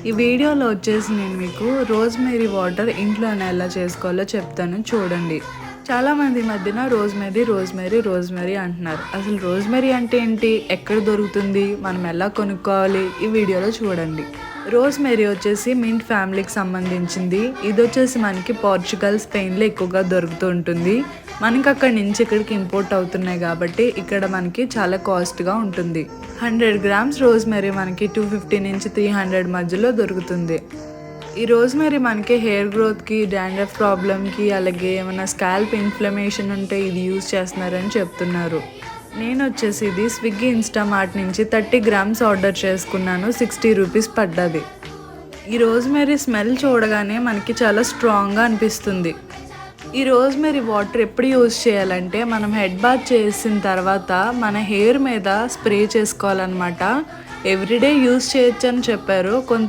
ఈ వీడియోలో వచ్చేసి నేను మీకు రోజ్‌మెరీ వాటర్ ఇంట్లోనే ఎలా చేసుకోవాలో చెప్తాను చూడండి. చాలామంది ఈ మధ్యన రోజ్‌మెరీ అంటున్నారు. అసలు రోజ్‌మెరీ అంటే ఏంటి? ఎక్కడ దొరుకుతుంది? మనం ఎలా కొనుక్కోవాలి? ఈ వీడియోలో చూడండి. రోజ్‌మెరీ వచ్చేసి మింట్ ఫ్యామిలీకి సంబంధించింది. ఇదొచ్చేసి మనకి పోర్చుగల్, స్పెయిన్‌లో ఎక్కువగా దొరుకుతూ ఉంటుంది. మనకి అక్కడి నుంచి ఇక్కడికి ఇంపోర్ట్ అవుతున్నాయి కాబట్టి ఇక్కడ మనకి చాలా కాస్ట్‌గా ఉంటుంది. 100 గ్రామ్స్ రోజ్‌మెరీ మనకి 250 నుంచి 300 మధ్యలో దొరుకుతుంది. ఈ రోజ్‌మెరీ మనకి హెయిర్ గ్రోత్‌కి, డాండ్రఫ్ ప్రాబ్లమ్‌కి, అలాగే ఏమైనా స్కాల్ప్ ఇన్‌ఫ్లమేషన్ ఉంటే ఇది యూజ్ చేస్తున్నారని చెప్తున్నారు. నేను వచ్చేసి ఇది స్విగ్గీ, ఇన్‌స్టామార్ట్ నుంచి 30 గ్రామ్స్ ఆర్డర్ చేసుకున్నాను. 60 రూపీస్ పడ్డది. ఈ రోజ్‌మెరీ స్మెల్ చూడగానే మనకి చాలా స్ట్రాంగ్‌గా అనిపిస్తుంది. ఈ రోజ్‌మెరీ వాటర్ ఎప్పుడు యూజ్ చేయాలంటే మనం హెడ్ బాత్ చేసిన తర్వాత మన హెయిర్ మీద స్ప్రే చేసుకోవాలన్నమాట. ఎవ్రీడే యూజ్ చేయొచ్చు అని చెప్పారు.